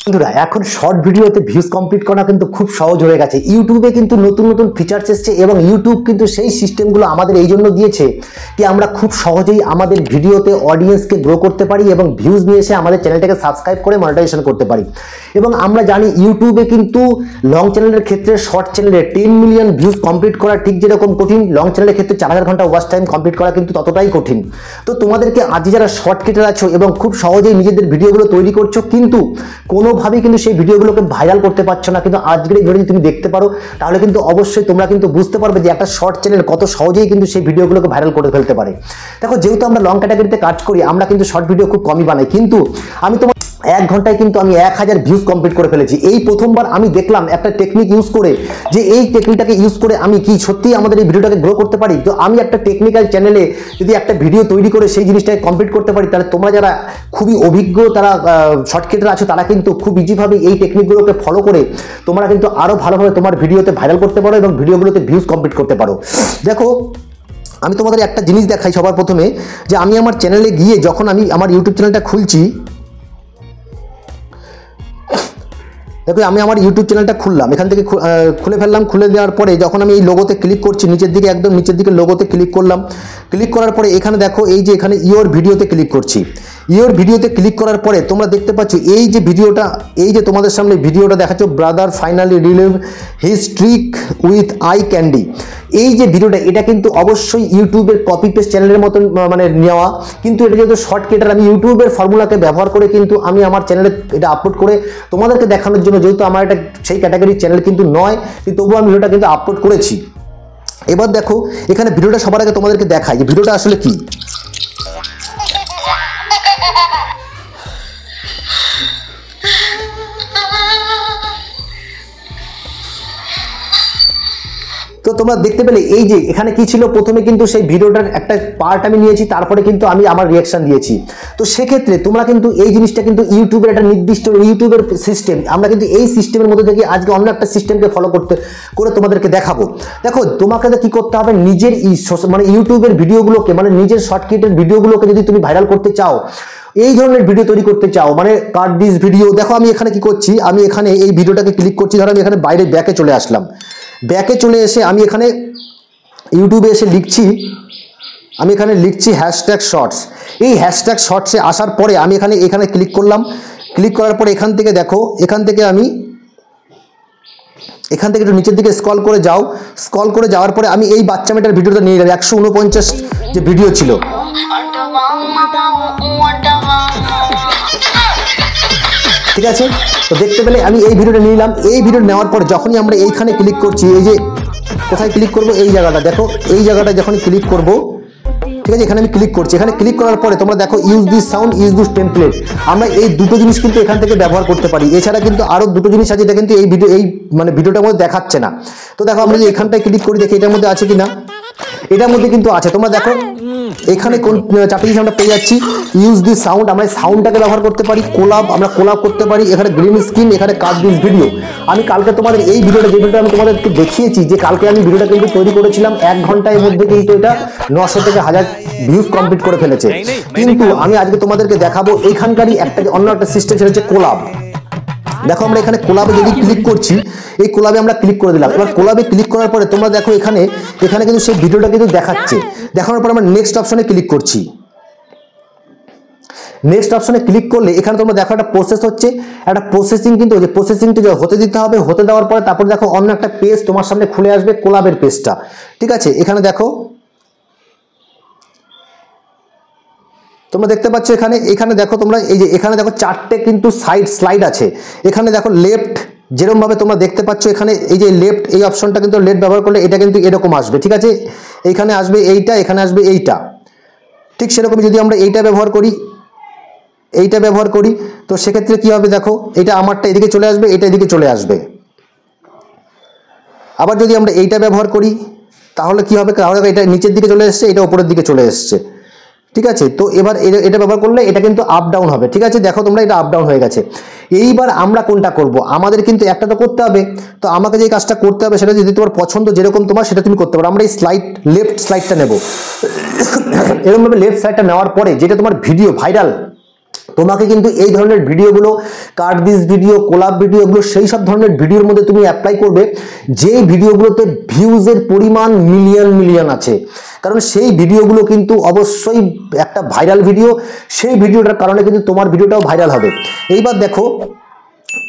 বন্ধুরা এখন শর্ট ভিডিওতে ভিউজ কমপ্লিট করা কিন্তু খুব সহজ হয়ে গেছে। ইউটিউবে কিন্তু নতুন নতুন ফিচার্স এসেছে এবং ইউটিউব কিন্তু সেই সিস্টেমগুলো আমাদের এই জন্য দিয়েছে কি আমরা খুব সহজেই আমাদের ভিডিওতে অডিয়েন্সকে গ্রো করতে পারি এবং ভিউজ নিয়ে এসে আমাদের চ্যানেলটাকে সাবস্ক্রাইব করে মনিটাইজেশন করতে পারি। এবং আমরা জানি ইউটিউবে কিন্তু লং চ্যানেলের ক্ষেত্রে শর্ট চ্যানেলে 10 মিলিয়ন ভিউজ কমপ্লিট করা ঠিক যেরকম কঠিন, লং চ্যানেলের ক্ষেত্রে 4000 ঘন্টা ওয়াচ টাইম কমপ্লিট করা কিন্তু ততটাই কঠিন। তো তোমাদেরকে আজ যারা শর্ট ক্রিয়েটর আছো এবং খুব সহজেই নিজেদের ভিডিওগুলো তৈরি করছো কিন্তু কোনোভাবেই কিন্তু সেই ভিডিওগুলোকে ভাইরাল করতে পারছো না, কিন্তু আজকের এই ভিডিও যদি তুমি দেখতে পারো তাহলে কিন্তু অবশ্যই তোমরা কিন্তু বুঝতে পারবে যে একটা শর্ট চ্যানেল কত সহজেই কিন্তু সেই ভিডিওগুলোকে ভাইরাল করে ফেলতে পারে। দেখো যেহেতু আমরা লং ক্যাটাগরিতে কাজ করি আমরা কিন্তু শর্ট ভিডিও খুব কমই বানাই, কিন্তু আমি তোমার 1 ঘন্টায় কিন্তু আমি 1000 ভিউজ কমপ্লিট করে ফেলেছি। এই প্রথমবার আমি দেখলাম একটা টেকনিক ইউজ করে যে এই টেকনিকটাকে ইউজ করে আমি কি সত্যি আমাদের এই ভিডিওটাকে গ্রো করতে পারি। তো আমি একটা টেকনিক্যাল চ্যানেলে যদি একটা ভিডিও তৈরি করে সেই জিনিসটাকে কমপ্লিট করতে পারি তাহলে তোমরা যারা খুবই অভিজ্ঞ তারা শর্ট ক্রিয়েটর আছো তারা কিন্তু খুব ইজিভাবে এই টেকনিকগুলোকে ফলো করে তোমরা কিন্তু আরো ভালোভাবে তোমার ভিডিওতে ভাইরাল করতে পারো এবং ভিডিওগুলোতে ভিউজ কমপ্লিট করতে পারো। দেখো আমি তোমাদের একটা জিনিস দেখাই সবার প্রথমে, যে আমি আমার চ্যানেলে গিয়ে যখন আমি আমার ইউটিউব চ্যানেলটা খুলছি, দেখো আমি আমার ইউটিউব চ্যানেলটা খুললাম, এখান থেকে খুলে ফেললাম। খুলে দেওয়ার পরে যখন আমি এই লোগোতে ক্লিক করছি, নিচের দিকে একদম নিচের দিকে লোগোতে ক্লিক করলাম। ক্লিক করার পরে এখানে দেখো এই যে এখানে ইওর ভিডিওতে ক্লিক করছি। ইওর ভিডিওতে ক্লিক করার পরে তোমরা দেখতে পাচ্ছ এই যে ভিডিওটা, এই যে তোমাদের সামনে ভিডিওটা দেখাচ্ছ, brother finally reveal his trick with eye candy. এই যে ভিডিওটা এটা কিন্তু অবশ্যই ইউটিউবের কপি পেস্ট চ্যানেলের মতন মানে নেওয়া, কিন্তু এটা যেহেতু শর্ট ক্রিয়েটর আমি ইউটিউবের ফর্মুলাকে ব্যবহার করে কিন্তু আমি আমার চ্যানেলে এটা আপলোড করে তোমাদেরকে দেখানোর জন্য, যেহেতু আমার এটা সেই ক্যাটাগরির চ্যানেল কিন্তু নয় কিন্তু তবুও আমি ভিডিওটা কিন্তু আপলোড করেছি। এবার দেখো এখানে ভিডিওটা সবার আগে তোমাদেরকে দেখাই যে ভিডিওটা আসলে কি। তো তোমরা দেখতে পেলে এই যে এখানে কি ছিল, প্রথমে কিন্তু সেই ভিডিওটার একটা পার্ট আমি নিয়েছি, তারপরে কিন্তু আমি আমার রিয়াকশন দিয়েছি। তো সেক্ষেত্রে তোমরা কিন্তু এই জিনিসটা কিন্তু ইউটিউবের একটা নির্দিষ্ট ইউটিউবের সিস্টেম, আমরা কিন্তু এই সিস্টেমের মধ্যে থেকে আজকে অন্য একটা সিস্টেমকে ফলো করে তোমাদেরকে দেখাবো। দেখো তোমাকে কি করতে হবে, নিজের মানে ইউটিউবের ভিডিওগুলোকে মানে নিজের শর্ট ক্রিয়েটের ভিডিওগুলোকে যদি তুমি ভাইরাল করতে চাও, এই ধরনের ভিডিও তৈরি করতে চাও, মানে কাট দিস ভিডিও। দেখো আমি এখানে কি করছি, আমি এখানে এই ভিডিওটাকে ক্লিক করছি, ধরো আমি এখানে বাইরে ব্যাকে চলে আসলাম। ব্যাকে চলে এসে আমি এখানে ইউটিউবে এসে লিখছি, আমি এখানে লিখছি হ্যাশট্যাগ শর্টস। এই হ্যাশট্যাগ শর্টসে আসার পরে আমি এখানে ক্লিক করলাম। ক্লিক করার পরে এখান থেকে দেখো, এখান থেকে একটু নিচের দিকে স্ক্রল করে যাও। স্ক্রল করে যাওয়ার পরে আমি এই বাচ্চা মেয়েটার ভিডিওটা নিয়ে গেলাম। 149 যে ভিডিও ছিল, ঠিক আছে। তো দেখতে পেলে আমি এই ভিডিওটা নিয়ে নিলাম। এই ভিডিও নেওয়ার পরে যখনই আমরা এইখানে ক্লিক করছি, এই যে কোথায় ক্লিক করব, এই জায়গাটা দেখো, এই জায়গাটা যখনই ক্লিক করব, ঠিক আছে, এখানে আমি ক্লিক করছি। এখানে ক্লিক করার পরে তোমরা দেখো use this sound, use this template, আমরা এই দুটো জিনিস কিন্তু এখান থেকে ব্যবহার করতে পারি। এছাড়া কিন্তু আরো দুটো জিনিস আছে, এটা কিন্তু এই মানে ভিডিওটার মধ্যে দেখাচ্ছে না। তো দেখো আমরা যে এখানটায় ক্লিক করি, দেখি এটার মধ্যে আছে কিনা। এটার মধ্যে কিন্তু আছে। তোমরা দেখো এখানে কোন চারটি জিনিস আমরা পেয়ে যাচ্ছি, ইউজ দিস সাউন্ড, আমরা সাউন্ডটাকে ব্যবহার করতে পারি, কোলাব আমরা কোলাব করতে পারি, এখানে গ্রিন স্ক্রিন, এখানে কাট দিস ভিডিও। আমি কালকে তোমাদের এই ভিডিওটা, যে ভিডিওটা আমি তোমাদেরকে দেখিয়েছি, যে কালকে আমি ভিডিওটা কিন্তু তৈরি করেছিলাম 1 ঘন্টার মধ্যে কিন্তু এটা 900 থেকে 1000 ভিউজ কমপ্লিট করে ফেলেছে। কিন্তু আমি আজকে তোমাদেরকে দেখাবো এখানকারই অন্য একটা সিস্টেম, সেটা হচ্ছে কোলাব। দেখো আমরা এখানে কোলাবে যদি ক্লিক করছি, এই কোলাবে আমরা ক্লিক করে দিলাম। এবার কোলাবে ক্লিক করার পরে তোমরা দেখো এখানে কিন্তু সেই ভিডিওটা কিন্তু দেখাচ্ছে। দেখানোর পর আমরা নেক্সট অপশনে ক্লিক করছি। নেক্সট অপশনে ক্লিক করলে এখানে তোমরা দেখো একটা প্রসেস হচ্ছে, একটা প্রসেসিং কিন্তু যে প্রসেসিংটা হতে দিতে হবে। হতে দেওয়ার পরে তারপর দেখো অন্য একটা পেজ তোমার সামনে খুলে আসবে, কোলাবের পেজটা, ঠিক আছে। এখানে দেখো তোমরা দেখতে পাচ্ছ এখানে দেখো তোমরা এই যে এখানে দেখো 4টে কিন্তু স্লাইড আছে। এখানে দেখো লেফট, যেরকম ভাবে তোমরা দেখতে পাচ্ছ এখানে এই যে লেফট, এই অপশনটা কিন্তু লেফট ব্যবহার করলে এটা কিন্তু এরকম আসবে, ঠিক আছে। এইখানে আসবে এইটা, এখানে আসবে এইটা, ঠিক সেরকম যদি আমরা এইটা ব্যবহার করি তো সেক্ষেত্রে কি হবে, দেখো এটা আমারটা এদিকে চলে আসবে, এটা এদিকে চলে আসবে। আবার যদি আমরা এইটা ব্যবহার করি তাহলে কি হবে, তাহলে এটা নিচের দিকে চলে এসছে, এটা উপরের দিকে চলে এসছে, ঠিক আছে। তো এবার এটা ব্যবহার করলে এটা কিন্তু আপ ডাউন হবে, ঠিক আছে। দেখো তোমরা এটা আপ ডাউন হয়ে গেছে। এইবার আমরা কোনটা করব, আমাদের কিন্তু একটা তো করতে হবে। তো আমাকে যে কাজটা করতে হবে সেটা যদি তোমার পছন্দ যেরকম তোমার সেটা তুমি করতে পারো। আমরা এই লেফট স্লাইডটা নেব। এরকম ভাবে লেফট সাইডটা নেওয়ার পরে যেটা তোমার ভিডিও ভাইরাল তোমাকে কিন্তু এই ধরনের ভিডিওগুলো, কাট দিস ভিডিও, কোলাব ভিডিওগুলো, সেই সব ধরনের ভিডিওর মধ্যে তুমি অ্যাপ্লাই করবে যে ভিডিওগুলোতে ভিউজের পরিমাণ মিলিয়ন মিলিয়ন আছে। কারণ সেই ভিডিওগুলো কিন্তু অবশ্যই একটা ভাইরাল ভিডিও, সেই ভিডিওটার কারণে কিন্তু তোমার ভিডিওটাও ভাইরাল হবে। এইবার দেখো,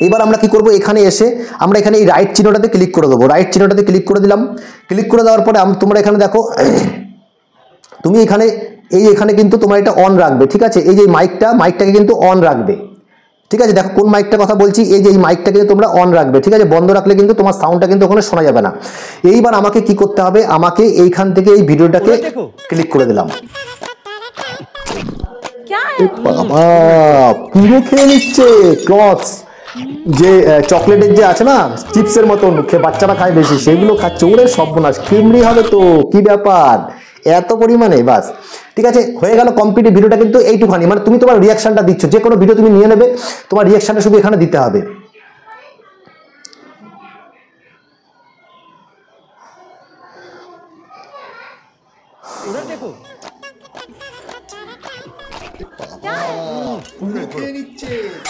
এবার আমরা কি করব, এখানে এসে আমরা এখানে এই রাইট চিহ্নটাতে ক্লিক করে দেবো। রাইট চিহ্নটাতে ক্লিক করে দিলাম। ক্লিক করে দেওয়ার পরে তোমরা এখানে দেখো, তুমি এখানে কিন্তু তোমার এটা অন রাখবে, ঠিক আছে। এই যে মাইকটাকে কিন্তু অন রাখবে, ঠিক আছে। দেখো কোন মাইকটার কথা বলছি, এই যে এই মাইকটা কিন্তু তোমরা অন রাখবে, ঠিক আছে। বন্ধ রাখলে কিন্তু তোমার সাউন্ডটা কিন্তু ওখানে শোনা যাবে না। এইবার আমাকে কি করতে হবে, আমাকে এইখান থেকে এই ভিডিওটাকে ক্লিক করে দিলাম। বাবা পুরো খেয়ে নিচ্ছে ক্লথস, যে চকলেটের যে আছে না চিপসের মতন বাচ্চারা খায় বেশি, সেগুলো খাচ্ছে। ওরে সর্বনাশ, কেমনি হবে তো, কি ব্যাপার এত পরিমাণে। বাস ঠিক আছে, হয়ে গেল কমপ্লিট। ভিডিওটা কিন্তু এইটুখানি, মানে তুমি তোমার রিয়াকশনটা দিচ্ছ, যে কোনো ভিডিও তুমি নিয়ে নেবে, তোমার রিয়াকশনটা শুধু এখানে দিতে হবে।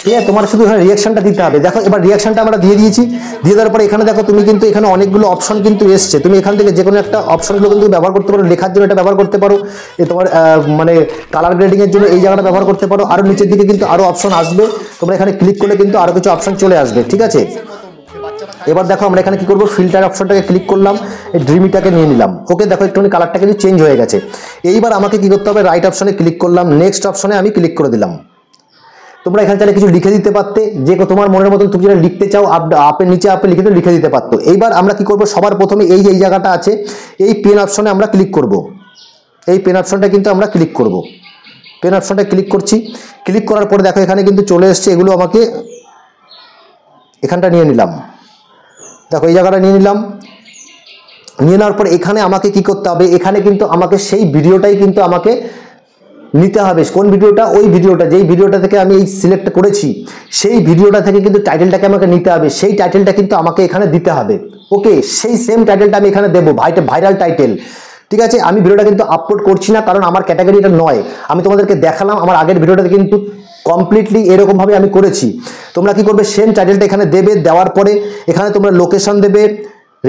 ঠিক আছে, তোমার শুধু এখানে রিয়াকশনটা দিতে হবে। দেখো এবার রিয়াকশনটা আমরা দিয়ে দিয়েছি। দিয়ে দেওয়ার পরে এখানে দেখো তুমি কিন্তু এখানে অনেকগুলো অপশন কিন্তু এসছে। তুমি এখান থেকে যে কোনো একটা অপশনগুলো কিন্তু ব্যবহার করতে পারো। লেখার জন্য এটা ব্যবহার করতে পারো, তোমার মানে কালার গ্রেডিং এর জন্য এই জায়গাটা ব্যবহার করতে পারো। আরো নিচের দিকে কিন্তু আরো অপশন আসবে, তোমরা এখানে ক্লিক করলে কিন্তু আরো কিছু অপশন চলে আসবে, ঠিক আছে। এবার দেখো আমরা এখানে কি করব, ফিল্টার অপশনটাকে ক্লিক করলাম, এই ড্রিমিটাকে নিয়ে নিলাম। ওকে দেখো একটুখানি কালারটা কিন্তু চেঞ্জ হয়ে গেছে। এইবার আমাকে কি করতে হবে, রাইট অপশনে ক্লিক করলাম, নেক্সট অপশনে আমি ক্লিক করে দিলাম। তোমরা এখানে চাইলে কিছু লিখে দিতে পারতে, যে তোমার মনের মতন তুমি যেটা লিখতে চাও আপের নিচে লিখে দিতে পারতো। এইবার আমরা কি করব, সবার প্রথমে এই যে এই জায়গাটা আছে, এই পেন অপশনে আমরা ক্লিক করব। এই পেন অপশনটা কিন্তু আমরা ক্লিক করব। পেন অপশনটা ক্লিক করছি। ক্লিক করার পরে দেখো এখানে কিন্তু চলে এসছে, এগুলো আমাকে এখানটা নিয়ে নিলাম। দেখো এই জায়গাটা নিয়ে নিলাম। নিয়ে নেওয়ার পর এখানে আমাকে কি করতে হবে, এখানে কিন্তু আমাকে সেই ভিডিওটাই কিন্তু আমাকে নিতে হবে। কোন ভিডিওটা, ওই ভিডিওটা, যেই ভিডিওটা থেকে আমি এই সিলেক্ট করেছি সেই ভিডিওটা থেকে কিন্তু টাইটেলটাকে আমাকে নিতে হবে। সেই টাইটেলটা কিন্তু আমাকে এখানে দিতে হবে। ওকে, সেই সেম টাইটেলটা আমি এখানে দেবো, ভাইরাল টাইটেল, ঠিক আছে। আমি ভিডিওটা কিন্তু আপলোড করছি না, কারণ আমার ক্যাটাগরি এটা নয়। আমি তোমাদেরকে দেখালাম আমার আগের ভিডিওটাতে কিন্তু কমপ্লিটলি এরকম ভাবে আমি করেছি। তোমরা কি করবে, সেম টাইটেলটা এখানে দেবে। দেওয়ার পরে এখানে তোমরা লোকেশন দেবে,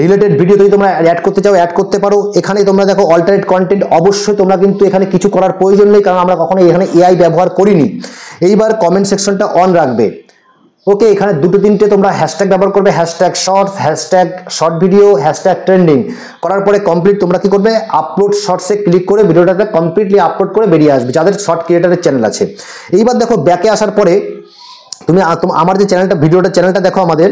রিলেটেড ভিডিও যদি তোমরা অ্যাড করতে চাও অ্যাড করতে পারো। এখানে তোমরা দেখো অল্টারনেট কন্টেন্ট, অবশ্যই তোমরা কিন্তু এখানে কিছু করার প্রয়োজন নেই, কারণ আমরা কখনো এখানে এআই ব্যবহার করিনি। এইবার কমেন্ট সেকশনটা অন রাখবে। ওকে, এখানে দুটো তিনটে তোমরা হ্যাশট্যাগ ব্যবহার করবে, hashtag shorts, hashtag short video, hashtag trending. করার পরে কমপ্লিট তোমরা কি করবে, আপলোড শর্টসে ক্লিক করে ভিডিওটাকে কমপ্লিটলি আপলোড করে বেরিয়ে আসবে, যাদের শর্ট ক্রিয়েটারের চ্যানেল আছে। এইবার দেখো ব্যাকে আসার পরে তুমি আমার যে চ্যানেলটা, চ্যানেলটা দেখো আমাদের,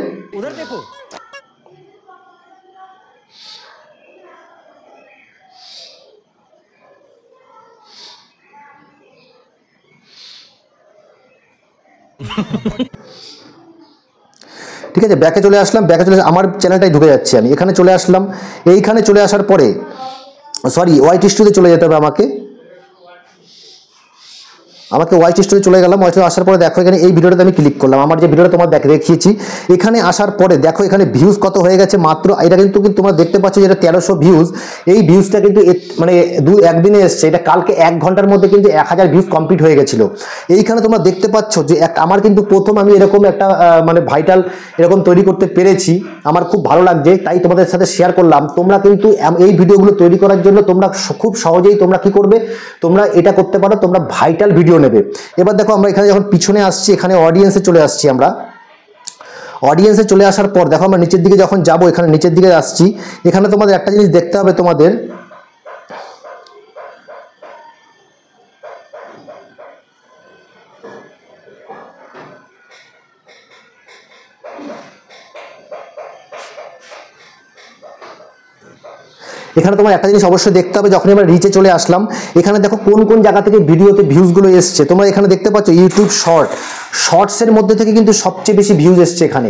ঠিক আছে। ব্যাকে চলে আসলাম, আমার চ্যানেলটাই ঢুকে যাচ্ছি আমি। এখানে চলে আসলাম। এইখানে চলে আসার পরে ওয়াইটি স্টুডিওতে চলে যেতে হবে আমাকে ওয়াইটি স্টুডিও চলে গেলাম। ওয়াইটি আসার পরে দেখো এখানে এই ভিডিওটাতে আমি ক্লিক করলাম, আমার যে ভিডিওটা তোমার দেখিয়েছি। এখানে আসার পরে দেখো এখানে ভিউজ কত হয়ে গেছে, মাত্র এটা কিন্তু তোমরা দেখতে পাচ্ছ যেটা 1300 ভিউজ। এই ভিউজটা কিন্তু মানে একদিনে এসছে, এটা কালকে 1 ঘন্টার মধ্যে কিন্তু 1000 ভিউজ কমপ্লিট হয়ে গেছিল। এইখানে তোমরা দেখতে পাচ্ছ যে আমার কিন্তু প্রথম আমি এরকম একটা মানে ভাইটাল এরকম তৈরি করতে পেরেছি, আমার খুব ভালো লাগছে, তাই তোমাদের সাথে শেয়ার করলাম। তোমরা কিন্তু এই ভিডিওগুলো তৈরি করার জন্য তোমরা খুব সহজেই তোমরা কি করবে, তোমরা এটা করতে পারো, তোমরা ভাইটাল ভিডিও নেবে। এবার দেখো আমরা এখানে যখন পিছনে আসছি, এখানে অডিয়েন্সে চলে আসছি। আমরা অডিয়েন্সে চলে আসার পর দেখো আমরা নিচের দিকে যখন যাব, এখানে নিচের দিকে আসছি। এখানে তোমাদের একটা জিনিস দেখতে হবে, তোমাদের এখানে তোমার একটা জিনিস অবশ্যই দেখতে হবে। যখন আমরা রিচে চলে আসলাম, এখানে দেখো কোন কোন জায়গা থেকে ভিডিওতে ভিউজগুলো এসছে। তোমরা এখানে দেখতে পাচ্ছ ইউটিউব শর্টসের মধ্যে থেকে কিন্তু সবচেয়ে বেশি ভিউজ এসছে। এখানে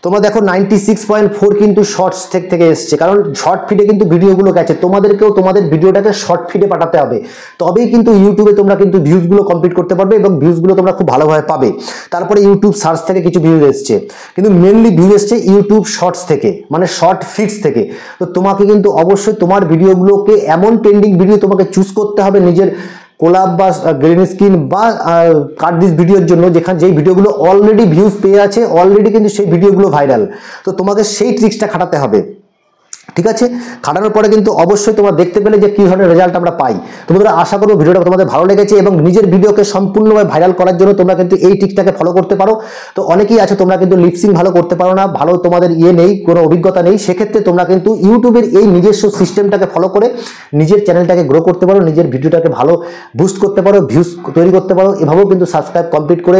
তোমরা দেখো 96.4 কিন্তু শর্টস থেকে এসছে, কারণ শর্ট ফিডে কিন্তু ভিডিওগুলো গেছে। তোমাদেরকেও তোমাদের ভিডিওটাকে শর্ট ফিডে পাঠাতে হবে, তবেই কিন্তু ইউটিউবে তোমরা কিন্তু ভিউজগুলো কমপ্লিট করতে পারবে এবং ভিউজগুলো তোমরা খুব ভালোভাবে পাবে। তারপরে ইউটিউব সার্চ থেকে কিছু ভিউজ এসছে, কিন্তু মেনলি ভিউ এসছে ইউটিউব শর্টস থেকে, মানে শর্ট ফিডস থেকে। তো তোমাকে কিন্তু অবশ্যই তোমার ভিডিওগুলোকে এমন ট্রেন্ডিং ভিডিও তোমাকে চুজ করতে হবে, নিজের কোলাব বা গ্রিন স্ক্রিন বা কাট দিস ভিডিওর জন্য, যেই ভিডিওগুলো অলরেডি ভিউজ পেয়ে আছে, অলরেডি কিন্তু সেই ভিডিওগুলো ভাইরাল। তো তোমাকে সেই ট্রিক্সটা খাটাতে হবে, ঠিক আছে? খাটানোর পরে কিন্তু অবশ্যই তোমরা দেখতে পেলে যে কি ধরনের রেজাল্ট আমরা পাই। তোমাদের আশা করবো ভিডিওটা তোমাদের ভালো লেগেছে এবং নিজের ভিডিওকে সম্পূর্ণভাবে ভাইরাল করার জন্য তোমরা কিন্তু এই ট্রিকটাকে ফলো করতে পারো। তো অনেকেই আছে তোমরা কিন্তু লিপসিং ভালো করতে পারো না, ভালো তোমাদের নেই, কোনো অভিজ্ঞতা নেই, সেক্ষেত্রে তোমরা কিন্তু ইউটিউবের এই নিজস্ব সিস্টেমটাকে ফলো করে নিজের চ্যানেলটাকে গ্রো করতে পারো, নিজের ভিডিওটাকে ভালো বুস্ট করতে পারো, ভিউজ তৈরি করতে পারো। এভাবেও কিন্তু সাবস্ক্রাইব কমপ্লিট করে,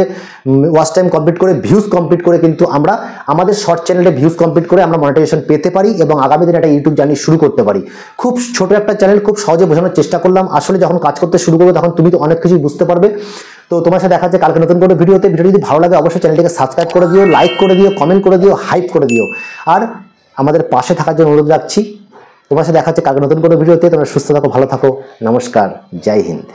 ওয়াচ টাইম কমপ্লিট করে, ভিউজ কমপ্লিট করে কিন্তু আমরা আমাদের শর্ট চ্যানেলে ভিউজ কমপ্লিট করে আমরা মনিটাইজেশন পেতে পারি এবং আগামী দিনে একটা ইউটিউব জার্নি শুরু করতে পারি। খুব ছোট একটা চ্যানেল, খুব সহজে বোঝানোর চেষ্টা করলাম। আসলে যখন কাজ করতে শুরু করবে তখন তুমি তো অনেক কিছুই বুঝতে পারবে। তো তোমার সাথে দেখা যাচ্ছে কালকে নতুন কোনো ভিডিওতে। ভিডিও যদি ভালো লাগে অবশ্যই চ্যানেলটিকে সাবস্ক্রাইব করে দিও, লাইক করে দিও, কমেন্ট করে দিও, হাইপ করে দিও, আর আমাদের পাশে থাকার জন্য অনুরোধ রাখছি। তোমার সাথে দেখা যাচ্ছে কালকে নতুন কোনো ভিডিওতে। তোমরা সুস্থ থাকো, ভালো থাকো, নমস্কার, জয় হিন্দ।